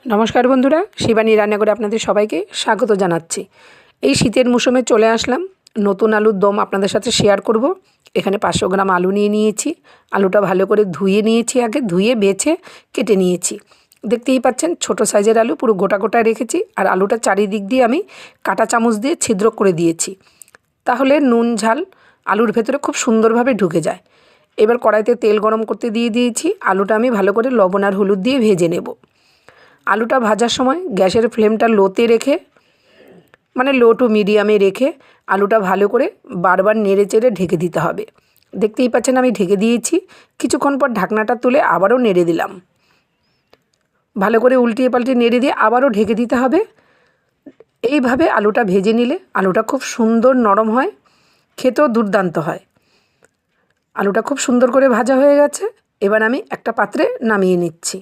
नमस्कार बंधुरा शिवानी रान्नाघरे आपनादेर सबाइके स्वागत जानाच्छि। এই শীতের মৌসুমে চলে আসলাম, নতুন আলুর দম আপনাদের সাথে শেয়ার করব। এখানে 500 গ্রাম আলু নিয়ে নিয়েছি। আলুটা ভালো করে ধুয়ে নিয়েছি, আগে ধুয়ে বেছে কেটে নিয়েছি। দেখতেই পাচ্ছেন ছোট সাইজের আলু পুরো গোটা গোটা রেখেছি। আর আলুটা চারিদিক দিয়ে আমি কাঁটা চামচ দিয়ে ছিদ্র করে দিয়েছি, তাহলে নুন ঝাল আলুর ভেতরে খুব সুন্দরভাবে ঢুকে যায়। এবার কড়াইতে তেল গরম করতে দিয়ে দিয়েছি। আলুটা আমি ভালো করে লবণ আর হলুদ দিয়ে ভেজে নেব। আলুটা ভাজার সময় গ্যাসের ফ্লেমটা লোতে রেখে, মানে লো টু মিডিয়ামে রেখে আলুটা ভালো করে বারবার নেড়ে চেড়ে ঢেকে দিতে হবে। দেখতেই পাচ্ছেন আমি ঢেকে দিয়েছি। কিছুক্ষণ পর ঢাকনাটা তুলে আবারও নেড়ে দিলাম। ভালো করে উল্টিয়ে পাল্টিয়ে নেড়ে দিয়ে আবারও ঢেকে দিতে হবে। এইভাবে আলুটা ভেজে নিলে আলুটা খুব সুন্দর নরম হয়, খেতেও দুর্দান্ত হয়। আলুটা খুব সুন্দর করে ভাজা হয়ে গেছে। এবার আমি একটা পাত্রে নামিয়ে নিচ্ছি।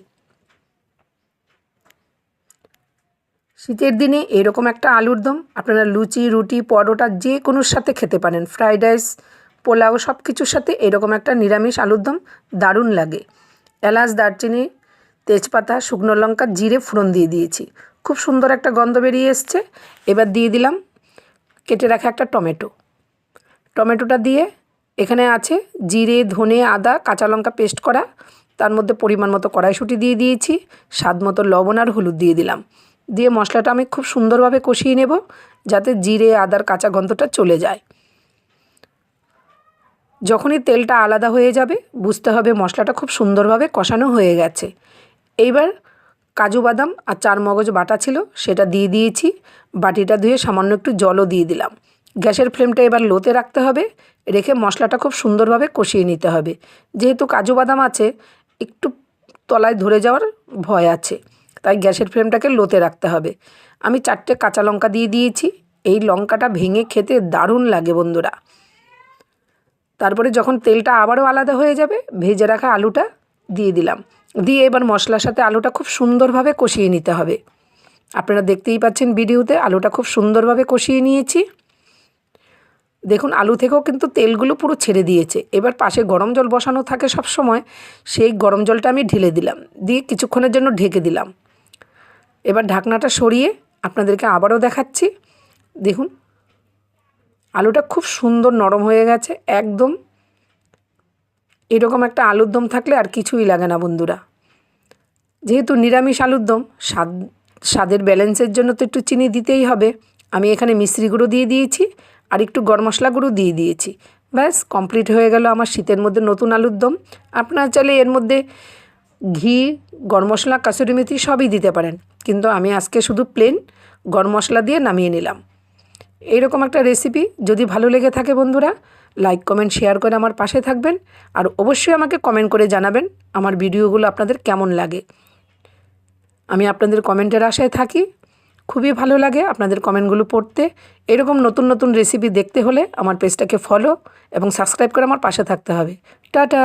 শীতের দিনে এরকম একটা আলুর দম আপনারা লুচি, রুটি, পরোটা যে কোনোর সাথে খেতে পারেন। ফ্রাইড রাইস, পোলাও সব কিছুর সাথে এরকম একটা নিরামিষ আলুর দম দারুণ লাগে। এলাচ, দারচিনি, তেজপাতা, শুকনো লঙ্কা, জিরে ফোড়ন দিয়ে দিয়েছি। খুব সুন্দর একটা গন্ধ বেরিয়ে এসছে। এবার দিয়ে দিলাম কেটে রাখা একটা টমেটো। টমেটোটা দিয়ে এখানে আছে জিরে, ধনে, আদা, কাঁচা লঙ্কা পেস্ট করা। তার মধ্যে পরিমাণ মতো কড়াইশুঁটি দিয়ে দিয়েছি। স্বাদ মতো লবণ আর হলুদ দিয়ে দিলাম। দিয়ে মশলাটা আমি খুব সুন্দরভাবে কষিয়ে নেব, যাতে জিরে আদার কাঁচা গন্ধটা চলে যায়। যখনই তেলটা আলাদা হয়ে যাবে বুঝতে হবে মশলাটা খুব সুন্দরভাবে কষানো হয়ে গেছে। এইবার কাজু বাদাম আর চারমগজ বাটা ছিল সেটা দিয়ে দিয়েছি। বাটিটা ধুয়ে সামান্য একটু জলও দিয়ে দিলাম। গ্যাসের ফ্লেমটা এবার লোতে রাখতে হবে, রেখে মশলাটা খুব সুন্দরভাবে কষিয়ে নিতে হবে। যেহেতু কাজু বাদাম আছে, একটু তলায় ধরে যাওয়ার ভয় আছে, তাই গ্যাসের ফ্লেমটাকে লোতে রাখতে হবে। আমি 4টে কাঁচা লঙ্কা দিয়ে দিয়েছি। এই লঙ্কাটা ভেঙে খেতে দারুণ লাগে বন্ধুরা। তারপরে যখন তেলটা আবারও আলাদা হয়ে যাবে ভেজে রাখা আলুটা দিয়ে দিলাম। দিয়ে এবার মশলার সাথে আলুটা খুব সুন্দরভাবে কষিয়ে নিতে হবে। আপনারা দেখতেই পাচ্ছেন ভিডিওতে আলুটা খুব সুন্দরভাবে কষিয়ে নিয়েছি। দেখুন আলু থেকেও কিন্তু তেলগুলো পুরো ছেড়ে দিয়েছে। এবার পাশে গরম জল বসানো থাকে সব সময়, সেই গরম জলটা আমি ঢেলে দিলাম, দিয়ে কিছুক্ষণের জন্য ঢেকে দিলাম। এবার ঢাকনাটা সরিয়ে আপনাদেরকে আবারও দেখাচ্ছি। দেখুন আলুটা খুব সুন্দর নরম হয়ে গেছে একদম। এরকম একটা আলুর দম থাকলে আর কিছুই লাগে না বন্ধুরা। যেহেতু নিরামিষ আলুর দম, স্বাদের ব্যালেন্সের জন্য তো একটু চিনি দিতেই হবে। আমি এখানে মিশ্রি গুঁড়ো দিয়ে দিয়েছি আর একটু গরম মশলা গুঁড়ো দিয়ে দিয়েছি। ব্যাস কমপ্লিট হয়ে গেল আমার শীতের মধ্যে নতুন আলুর দম। আপনারা চাইলে এর মধ্যে ঘি, গরম মশলা, কাসুরি মেথি সবই দিতে পারেন, কিন্তু আমি আজকে শুধু প্লেন গরম মশলা দিয়ে নামিয়ে নিলাম। এইরকম একটা রেসিপি যদি ভালো লেগে থাকে বন্ধুরা, লাইক, কমেন্ট, শেয়ার করে আমার পাশে থাকবেন। আর অবশ্যই আমাকে কমেন্ট করে জানাবেন আমার ভিডিওগুলো আপনাদের কেমন লাগে। আমি আপনাদের কমেন্টের আশায় থাকি। খুবই ভালো লাগে আপনাদের কমেন্টগুলো পড়তে। এরকম নতুন নতুন রেসিপি দেখতে হলে আমার পেজটাকে ফলো এবং সাবস্ক্রাইব করে আমার পাশে থাকতে হবে। টাটা।